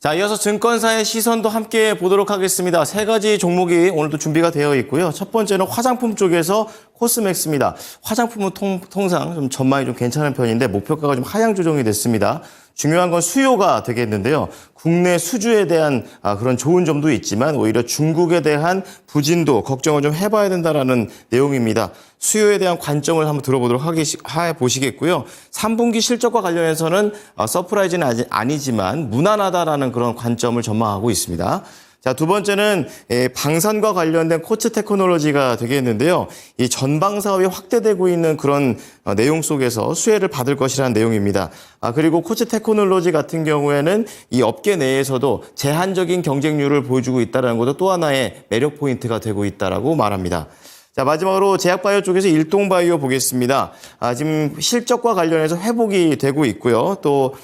자, 이어서 증권사의 시선도 함께 보도록 하겠습니다. 세 가지 종목이 오늘도 준비가 되어 있고요. 첫 번째는 화장품 쪽에서 코스맥스입니다. 화장품은 통상 좀 전망이 좀 괜찮은 편인데 목표가가 좀 하향 조정이 됐습니다. 중요한 건 수요가 되겠는데요. 국내 수주에 대한 그런 좋은 점도 있지만 오히려 중국에 대한 부진도 걱정을 좀 해봐야 된다라는 내용입니다. 수요에 대한 관점을 한번 들어보도록 해보시겠고요. 3분기 실적과 관련해서는 서프라이즈는 아니지만 무난하다라는 그런 관점을 전망하고 있습니다. 자, 두 번째는 방산과 관련된 코츠 테크놀로지가 되겠는데요. 이 전방 사업이 확대되고 있는 그런 내용 속에서 수혜를 받을 것이라는 내용입니다. 그리고 코츠 테크놀로지 같은 경우에는 이 업계 내에서도 제한적인 경쟁률을 보여주고 있다는 것도 또 하나의 매력 포인트가 되고 있다라고 말합니다. 자, 마지막으로 제약바이오 쪽에서 일동바이오 보겠습니다. 지금 실적과 관련해서 회복이 되고 있고요. 또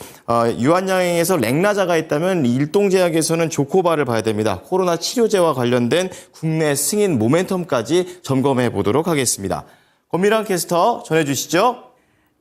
유한양행에서 렉나자가 있다면 일동제약에서는 조코바를 봐야 됩니다. 코로나 치료제와 관련된 국내 승인 모멘텀까지 점검해 보도록 하겠습니다. 권미랑 캐스터 전해주시죠.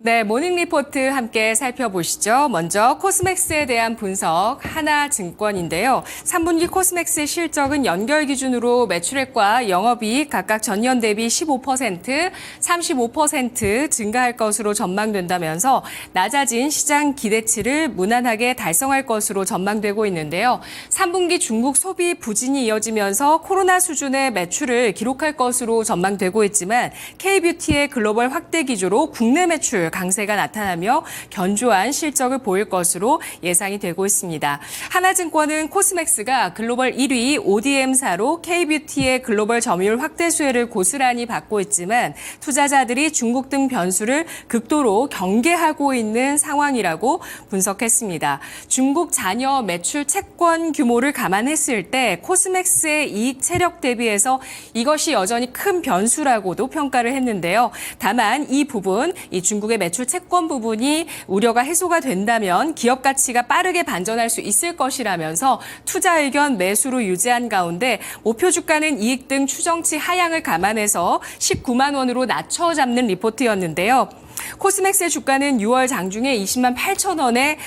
네, 모닝 리포트 함께 살펴보시죠. 먼저 코스맥스에 대한 분석, 하나증권인데요. 3분기 코스맥스의 실적은 연결 기준으로 매출액과 영업이익 각각 전년 대비 15%, 35% 증가할 것으로 전망된다면서 낮아진 시장 기대치를 무난하게 달성할 것으로 전망되고 있는데요. 3분기 중국 소비 부진이 이어지면서 코로나 수준의 매출을 기록할 것으로 전망되고 있지만 K뷰티의 글로벌 확대 기조로 국내 매출 강세가 나타나며 견조한 실적을 보일 것으로 예상이 되고 있습니다. 하나증권은 코스맥스가 글로벌 1위 ODM사로 K뷰티의 글로벌 점유율 확대 수혜를 고스란히 받고 있지만 투자자들이 중국 등 변수를 극도로 경계하고 있는 상황이라고 분석했습니다. 중국 잔여 매출 채권 규모를 감안했을 때 코스맥스의 이익 체력 대비해서 이것이 여전히 큰 변수라고도 평가를 했는데요. 다만 이 부분, 이 중국의 매출 채권 부분이 우려가 해소가 된다면 기업 가치가 빠르게 반전할 수 있을 것이라면서 투자 의견 매수로 유지한 가운데 목표 주가는 이익 등 추정치 하향을 감안해서 19만 원으로 낮춰 잡는 리포트였는데요. 코스맥스의 주가는 6월 장중에 20만 8천 원의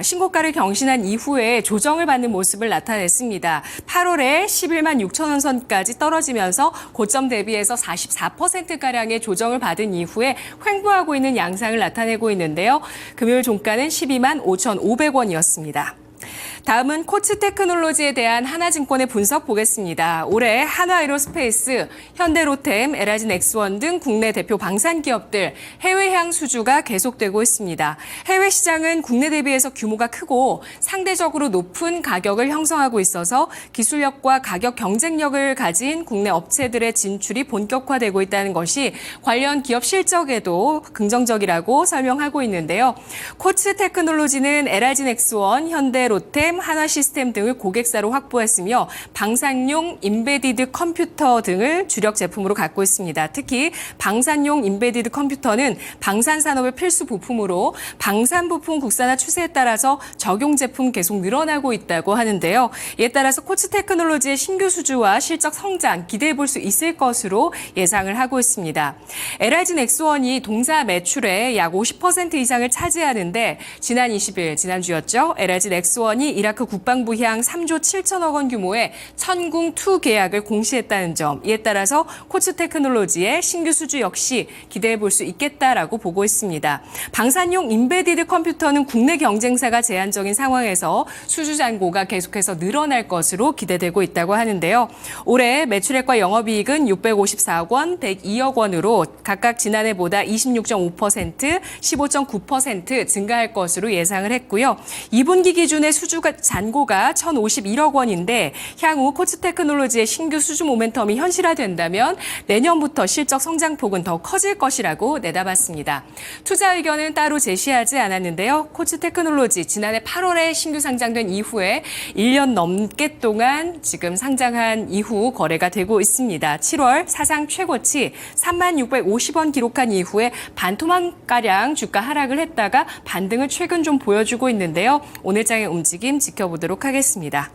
신고가를 경신한 이후에 조정을 받는 모습을 나타냈습니다. 8월에 11만 6천 원 선까지 떨어지면서 고점 대비해서 44%가량의 조정을 받은 이후에 횡보하고 있는 양상을 나타내고 있는데요. 금요일 종가는 12만 5,500원이었습니다. 다음은 코츠 테크놀로지에 대한 하나증권의 분석 보겠습니다. 올해 한화에로스페이스, 현대로템, LG넥스원 등 국내 대표 방산 기업들 해외향 수주가 계속되고 있습니다. 해외 시장은 국내 대비해서 규모가 크고 상대적으로 높은 가격을 형성하고 있어서 기술력과 가격 경쟁력을 가진 국내 업체들의 진출이 본격화되고 있다는 것이 관련 기업 실적에도 긍정적이라고 설명하고 있는데요. 코츠 테크놀로지는 LG넥스원, 현대로템, 한화시스템 등을 고객사로 확보했으며 방산용 임베디드 컴퓨터 등을 주력 제품으로 갖고 있습니다. 특히 방산용 임베디드 컴퓨터는 방산 산업의 필수 부품으로 방산 부품 국산화 추세에 따라서 적용 제품 계속 늘어나고 있다고 하는데요. 이에 따라서 코츠 테크놀로지의 신규 수주와 실적 성장 기대해 볼 수 있을 것으로 예상을 하고 있습니다. LG넥스원이 동사 매출의 약 50% 이상을 차지하는데 지난 20일, 지난주였죠. LG넥스원이 이라크 국방부 향 3조 7천억 원 규모의 천궁2 계약을 공시했다는 점, 이에 따라서 코츠 테크놀로지의 신규 수주 역시 기대해 볼 수 있겠다라고 보고 있습니다. 방산용 임베디드 컴퓨터는 국내 경쟁사가 제한적인 상황에서 수주 잔고가 계속해서 늘어날 것으로 기대되고 있다고 하는데요. 올해 매출액과 영업이익은 654억 원, 102억 원으로 각각 지난해보다 26.5%, 15.9% 증가할 것으로 예상을 했고요. 2분기 기준의 수주 잔고가 1,051억 원인데 향후 코츠 테크놀로지의 신규 수주 모멘텀이 현실화된다면 내년부터 실적 성장폭은 더 커질 것이라고 내다봤습니다. 투자 의견은 따로 제시하지 않았는데요. 코츠 테크놀로지 지난해 8월에 신규 상장된 이후에 1년 넘게 동안 지금 상장한 이후 거래가 되고 있습니다. 7월 사상 최고치 3650원 기록한 이후에 반토막가량 주가 하락을 했다가 반등을 최근 좀 보여주고 있는데요. 오늘장의 움직임 지켜보도록 하겠습니다.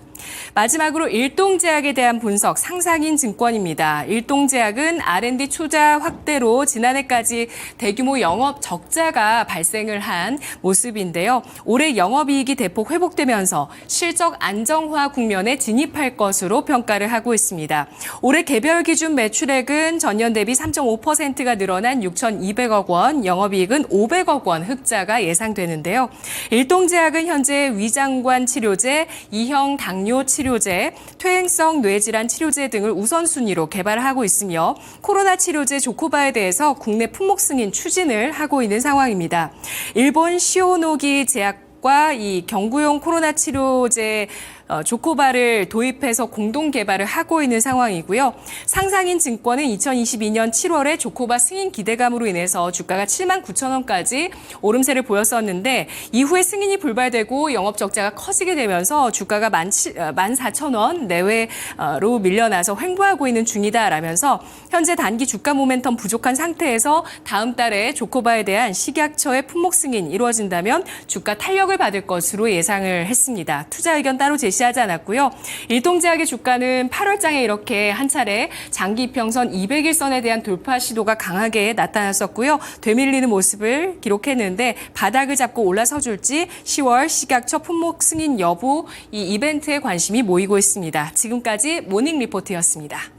마지막으로 일동제약에 대한 분석, 상상인 증권입니다. 일동제약은 R&D 투자 확대로 지난해까지 대규모 영업 적자가 발생을 한 모습인데요. 올해 영업이익이 대폭 회복되면서 실적 안정화 국면에 진입할 것으로 평가를 하고 있습니다. 올해 개별 기준 매출액은 전년 대비 3.5%가 늘어난 6,200억 원, 영업이익은 500억 원 흑자가 예상되는데요. 일동제약은 현재 위장관 치료제, 이형 당뇨 치료제, 퇴행성 뇌질환 치료제 등을 우선순위로 개발하고 있으며 코로나 치료제 조코바에 대해서 국내 품목 승인 추진을 하고 있는 상황입니다. 일본 시오노기 제약과 이 경구용 코로나 치료제 조코바를 도입해서 공동 개발을 하고 있는 상황이고요. 상상인 증권은 2022년 7월에 조코바 승인 기대감으로 인해서 주가가 79,000원까지 오름세를 보였었는데 이후에 승인이 불발되고 영업 적자가 커지게 되면서 주가가 14,000원 내외로 밀려나서 횡보하고 있는 중이다라면서 현재 단기 주가 모멘텀 부족한 상태에서 다음 달에 조코바에 대한 식약처의 품목 승인 이루어진다면 주가 탄력을 받을 것으로 예상을 했습니다. 투자 의견 따로 제시하지 않았고요. 일동제약의 주가는 8월장에 이렇게 한 차례 장기 이평선 200일선에 대한 돌파 시도가 강하게 나타났었고요. 되밀리는 모습을 기록했는데 바닥을 잡고 올라서 줄지 10월 식약처 품목 승인 여부 이 이벤트에 관심이 모이고 있습니다. 지금까지 모닝 리포트였습니다.